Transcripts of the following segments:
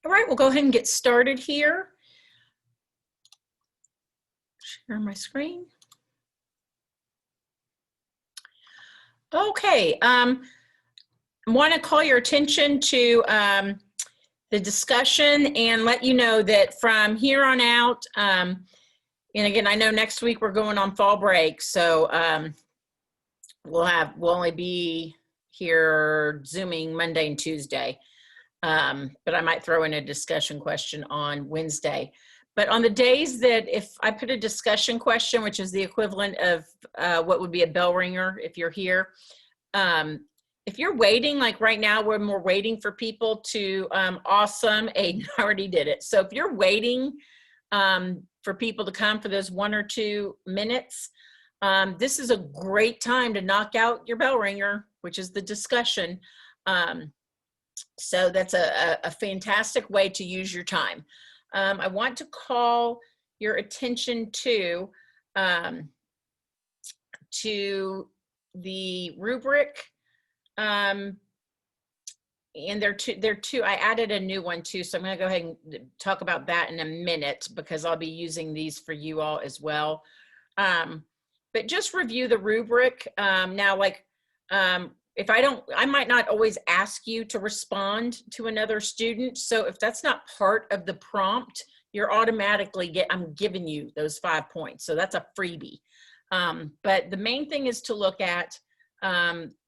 All right, we'll go ahead and get started here. Share my screen. Okay, I want to call your attention to the discussion and let you know that from here on out, and again, I know next week we're going on fall break, so we'll only be here Zooming Monday and Tuesday. But I might throw in a discussion question on Wednesday. But on the days that if I put a discussion question, which is the equivalent of what would be a bell ringer if you're here, if you're waiting, like right now when we're waiting for people to, awesome, Aiden already did it. So if you're waiting for people to come for those 1 or 2 minutes, this is a great time to knock out your bell ringer, which is the discussion. So that's a fantastic way to use your time. I want to call your attention to the rubric. And there are two, I added a new one too. So I'm gonna go ahead and talk about that in a minute because I'll be using these for you all as well. But just review the rubric. Now, like, if I might not always ask you to respond to another student. So if that's not part of the prompt, you're automatically I'm giving you those 5 points. So that's a freebie. But the main thing is to look at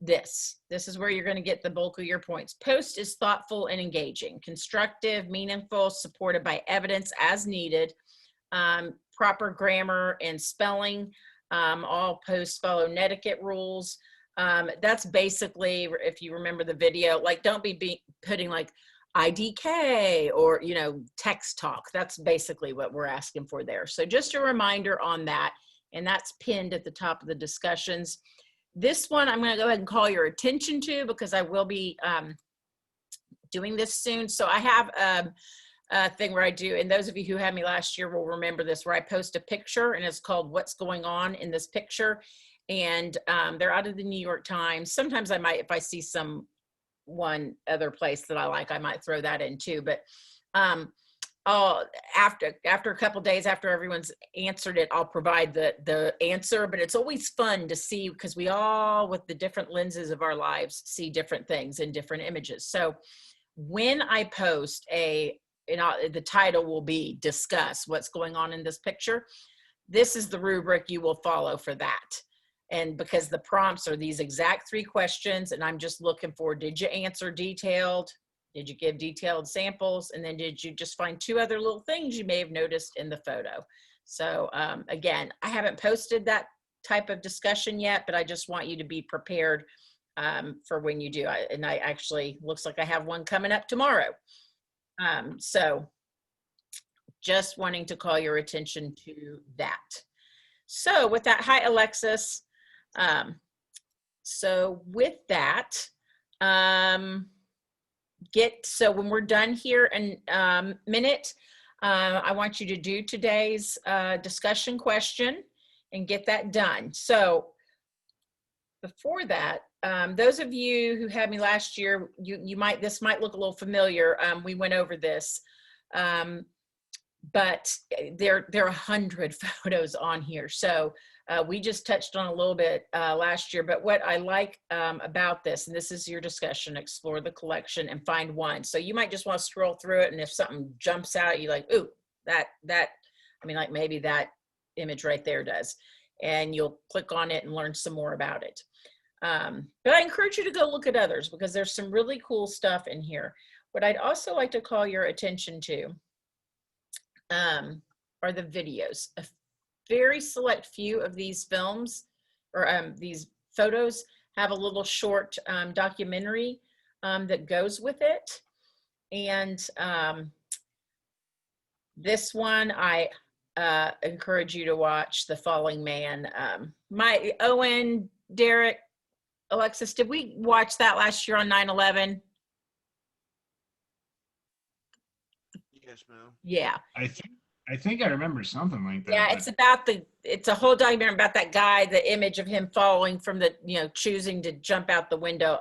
this is where you're going to get the bulk of your points. Post is thoughtful and engaging, constructive, meaningful, supported by evidence as needed, proper grammar and spelling. All posts follow netiquette rules. That's basically, if you remember the video, like don't be putting like IDK or, text talk. That's basically what we're asking for there. So just a reminder on that, and that's pinned at the top of the discussions. This one I'm going to go ahead and call your attention to because I will be doing this soon. So I have a thing where I do, and those of you who had me last year will remember this, where I post a picture and it's called What's Going On in This Picture. And they're out of the New York Times. Sometimes I might, if I see one other place that I like, I might throw that in too. But after a couple days after everyone's answered it, I'll provide the answer. But it's always fun to see because we all, with the different lenses of our lives, see different things in different images. So when I post the title will be Discuss What's Going On in This Picture. This is the rubric you will follow for that. And because the prompts are these exact 3 questions, and I'm just looking for, did you answer detailed? Did you give detailed samples? And then did you just find 2 other little things you may have noticed in the photo? So again, I haven't posted that type of discussion yet, but I just want you to be prepared for when you do. And I actually, looks like I have one coming up tomorrow. So just wanting to call your attention to that. So with that, hi, Alexis. So with that, so when we're done here in a minute, I want you to do today's discussion question and get that done. So before that, those of you who had me last year, this might look a little familiar. We went over this, but there are 100 photos on here. So we just touched on a little bit last year, but what I like about this, and this is your discussion, explore the collection and find one. So you might just want to scroll through it, and if something jumps out, you like, ooh, like maybe that image right there does, and you'll click on it and learn some more about it. But I encourage you to go look at others because there's some really cool stuff in here. What I'd also like to call your attention to are the videos. A very select few of these films or these photos have a little short documentary that goes with it. And this one, I encourage you to watch, The Falling Man. Owen, Derek, Alexis, did we watch that last year on 9/11? Yes, ma'am. Yeah. I think I remember something like that. Yeah, it's a whole documentary about that guy, the image of him falling from choosing to jump out the window.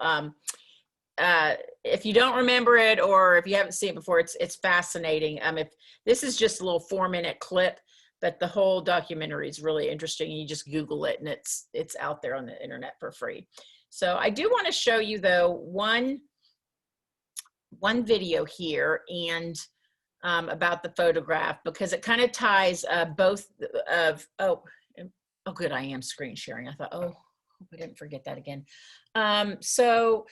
if you don't remember it or if you haven't seen it before, it's fascinating. If this is just a little 4-minute clip, but the whole documentary is really interesting. You just Google it and it's out there on the internet for free. So I do want to show you though one video here and about the photograph, because it kind of ties both of, oh good, I am screen sharing. I thought, oh, I didn't forget that again. So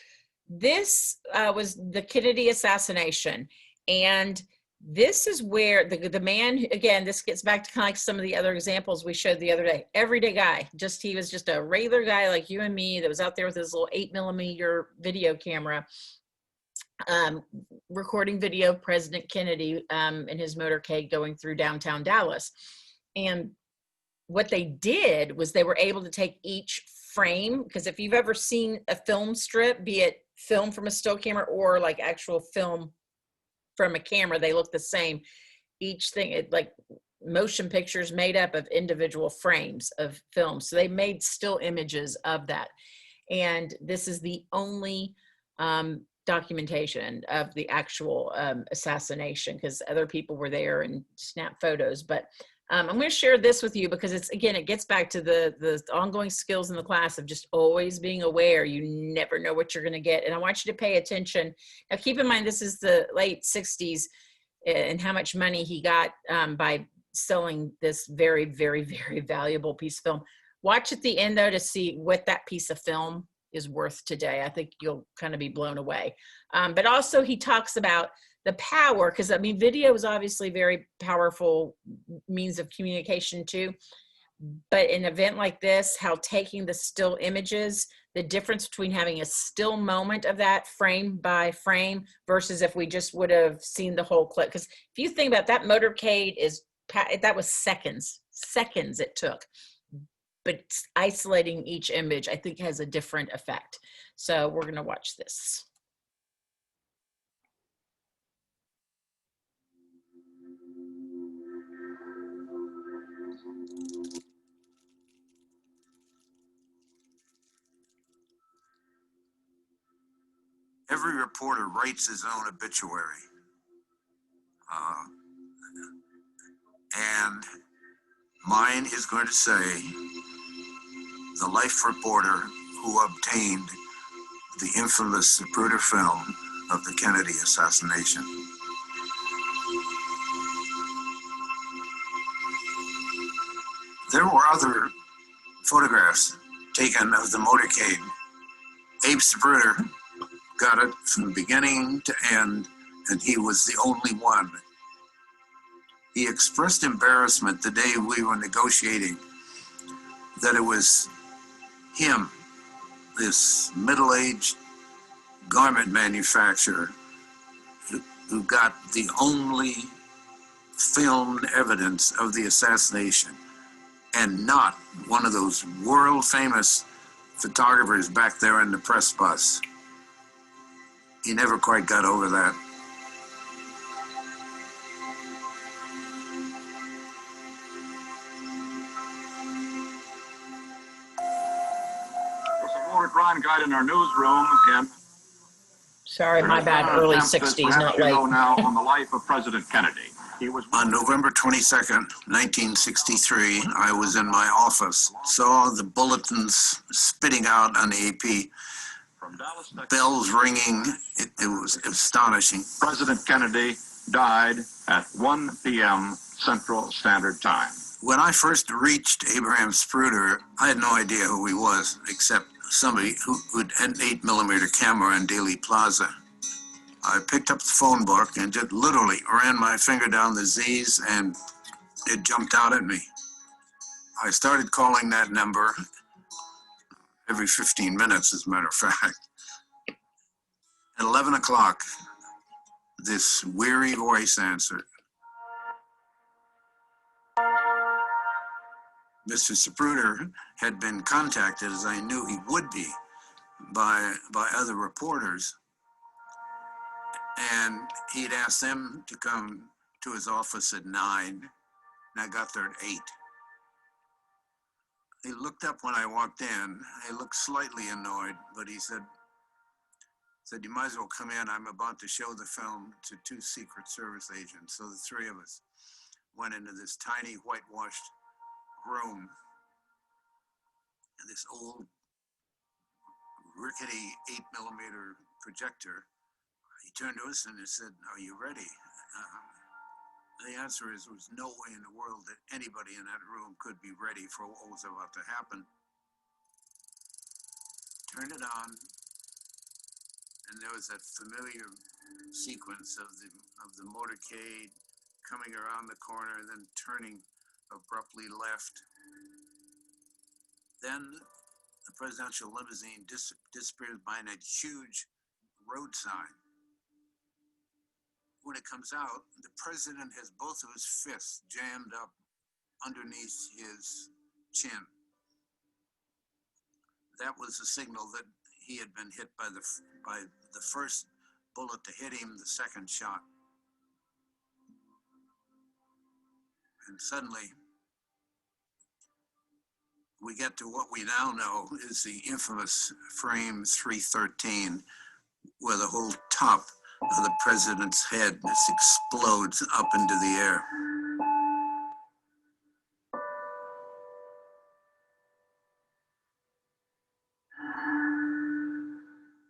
this was the Kennedy assassination, and this is where the man, again, this gets back to kind of like some of the other examples we showed the other day. Everyday guy, he was just a regular guy like you and me that was out there with his little 8mm video camera, recording video of President Kennedy in his motorcade going through downtown Dallas. And what they did was they were able to take each frame, because if you've ever seen a film strip, be it film from a still camera or like actual film from a camera, they look the same. Each thing, like motion pictures made up of individual frames of film. So they made still images of that. And this is the only documentation of the actual assassination, because other people were there and snapped photos. But I'm going to share this with you because it's, again, it gets back to the ongoing skills in the class of just always being aware. You never know what you're going to get. And I want you to pay attention. Now, keep in mind, this is the late 60s and how much money he got by selling this very, very, very valuable piece of film. Watch at the end, though, to see what that piece of film is worth today. I think you'll kind of be blown away. But also he talks about the power, because I mean, video is obviously very powerful means of communication too. But in an event like this, how taking the still images, the difference between having a still moment of that frame by frame versus if we just would have seen the whole clip. Because if you think about that motorcade, that was seconds it took. But isolating each image, I think, has a different effect. So we're going to watch this. Every reporter writes his own obituary. And mine is going to say, the life reporter who obtained the infamous Zapruder film of the Kennedy assassination. There were other photographs taken of the motorcade. Abe Zapruder got it from beginning to end, and he was the only one. He expressed embarrassment the day we were negotiating that it was him, this middle-aged garment manufacturer, who got the only filmed evidence of the assassination, and not one of those world-famous photographers back there in the press bus. He never quite got over that. There's a motor crime guide in our newsroom, and sorry, my bad, early 60s, not late. Now on the life of President Kennedy. He was on November 22nd, 1963, I was in my office, saw the bulletins spitting out on the AP, from Dallas, Texas. bells ringing. It was astonishing. President Kennedy died at 1 p.m. Central Standard Time. When I first reached Abraham Zapruder, I had no idea who he was, except somebody who had an 8mm camera in Dealey Plaza. I picked up the phone book and just literally ran my finger down the Z's, and it jumped out at me. I started calling that number every 15 minutes, as a matter of fact. At 11 o'clock, this weary voice answered. Mr. Zapruder had been contacted, as I knew he would be, by other reporters. And he'd asked them to come to his office at 9, and I got there at 8. He looked up when I walked in. He looked slightly annoyed, but he said, said, you might as well come in. I'm about to show the film to 2 Secret Service agents. So the 3 of us went into this tiny whitewashed room, and this old rickety 8mm projector. He turned to us and he said, are you ready? The answer is, there was no way in the world that anybody in that room could be ready for what was about to happen. Turned it on, and there was that familiar sequence of the motorcade coming around the corner and then turning abruptly left. Then the presidential limousine disappears behind that huge road sign. When it comes out, the president has both of his fists jammed up underneath his chin. That was a signal that he had been hit by the first bullet to hit him, the second shot. And suddenly, we get to what we now know is the infamous frame 313, where the whole top of the president's head just explodes up into the air.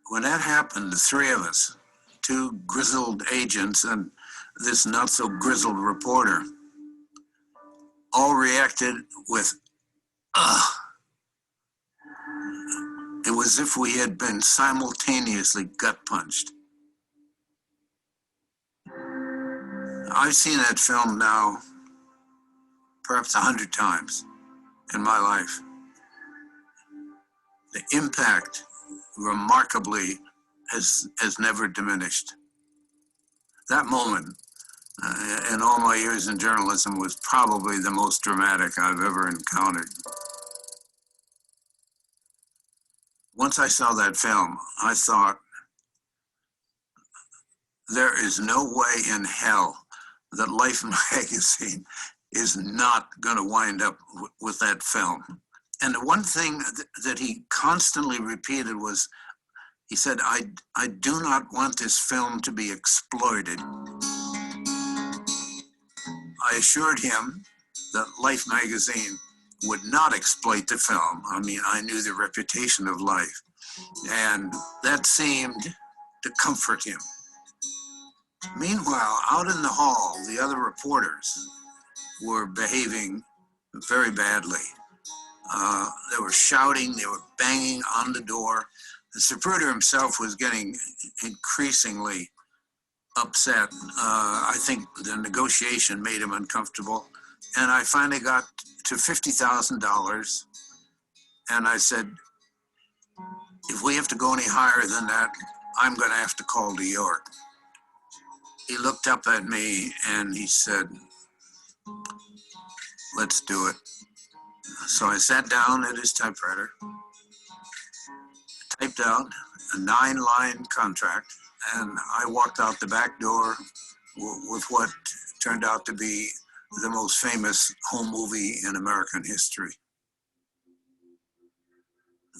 When that happened, the 3 of us, 2 grizzled agents and this not so grizzled reporter, all reacted with, ugh. It was as if we had been simultaneously gut punched. I've seen that film now perhaps 100 times in my life. The impact, remarkably, has never diminished. That moment, in all my years in journalism, was probably the most dramatic I've ever encountered. Once I saw that film, I thought, there is no way in hell that Life magazine is not going to wind up with that film. And the one thing that he constantly repeated was, he said, I do not want this film to be exploited. I assured him that Life magazine would not exploit the film. I mean, I knew the reputation of Life, and that seemed to comfort him. Meanwhile, out in the hall, the other reporters were behaving very badly. They were shouting, they were banging on the door. The Zapruder himself was getting increasingly upset. I think the negotiation made him uncomfortable. And I finally got to $50,000. And I said, if we have to go any higher than that, I'm going to have to call New York. He looked up at me and he said, let's do it. So I sat down at his typewriter, typed out a 9-line contract, and I walked out the back door with what turned out to be the most famous home movie in American history.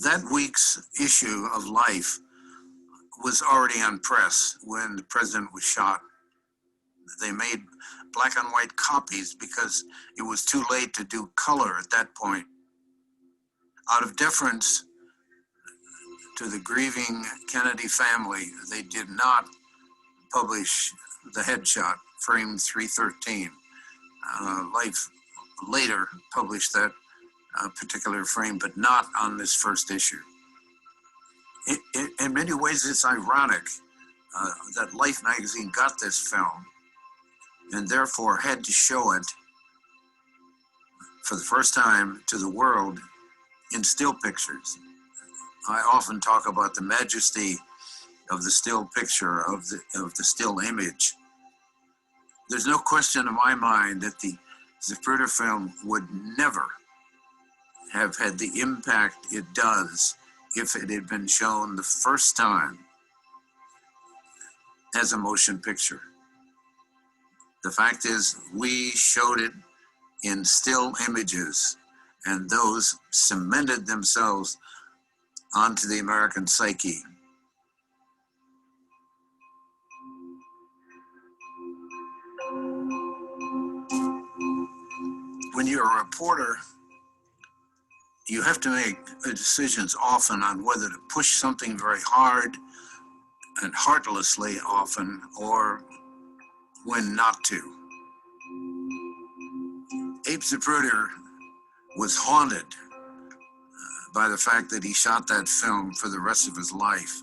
That week's issue of Life was already on press when the president was shot. They made black and white copies because it was too late to do color at that point. Out of deference to the grieving Kennedy family, they did not publish the headshot, frame 313. Life later published that particular frame, but not on this first issue. In many ways, it's ironic that Life magazine got this film and therefore had to show it for the first time to the world in still pictures. I often talk about the majesty of the still picture, of the still image. There's no question in my mind that the Zapruder film would never have had the impact it does if it had been shown the first time as a motion picture. The fact is, we showed it in still images, and those cemented themselves onto the American psyche. when you're a reporter, you have to make decisions often on whether to push something very hard and heartlessly often, or when not to. Abe Zapruder was haunted by the fact that he shot that film for the rest of his life.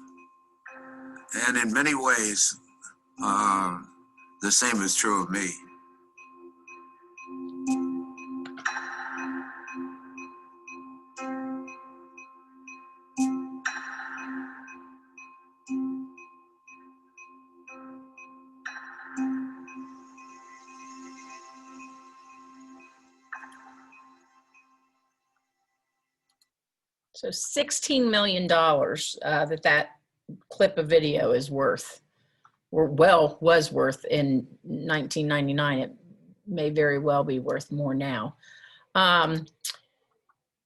And in many ways, the same is true of me. So $16 million that clip of video is worth, or well, was worth in 1999. It may very well be worth more now.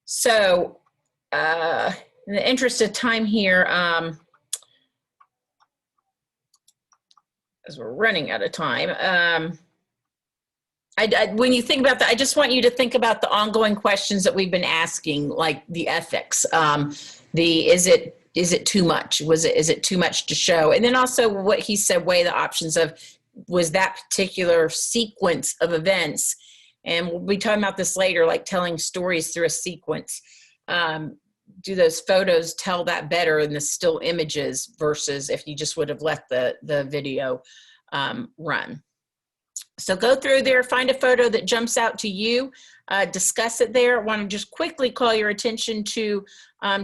So in the interest of time here, as we're running out of time, when you think about that, I just want you to think about the ongoing questions that we've been asking, like the ethics. Is it too much? Is it too much to show? And then also what he said, weigh the options of, was that particular sequence of events, and we'll be talking about this later, like telling stories through a sequence. Do those photos tell that better in the still images versus if you just would have let the video run? So go through there, find a photo that jumps out to you, discuss it there. I want to just quickly call your attention to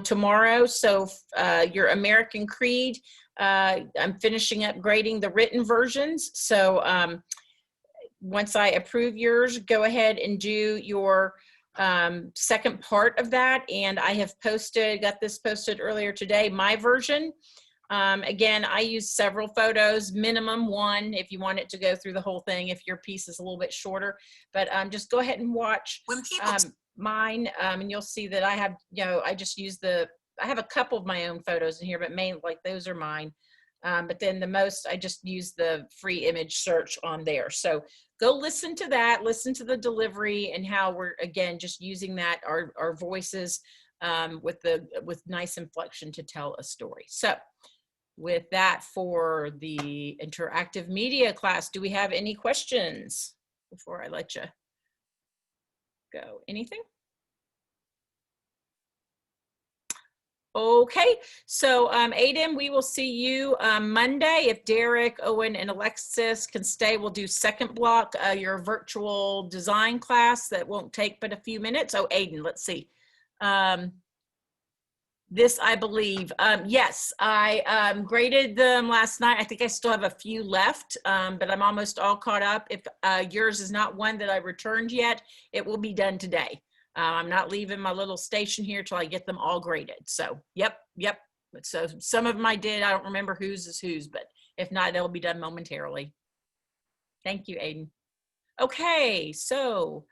tomorrow. So your American Creed, I'm finishing up grading the written versions. So once I approve yours, go ahead and do your second part of that. And I have got this posted earlier today, my version. Again, I use several photos, minimum one, if you want it to go through the whole thing, if your piece is a little bit shorter, but just go ahead and watch mine, and you'll see that I have, I just use I have a couple of my own photos in here, but mainly like those are mine. But then the most, I just use the free image search on there. So go listen to that, listen to the delivery and how we're, again, just using that, our voices with nice inflection to tell a story. So with that, for the interactive media class, do we have any questions before I let you go? Anything? Okay, so Aiden, we will see you Monday. If Derek, Owen, and Alexis can stay, we'll do second block, your virtual design class that won't take but a few minutes. Oh, Aiden, let's see. This, I believe, yes, I graded them last night. I think I still have a few left, but I'm almost all caught up. If yours is not one that I returned yet, it will be done today. I'm not leaving my little station here till I get them all graded. So, yep. So some of them I did. I don't remember whose is whose, but if not, they'll be done momentarily. Thank you, Aiden. Okay, so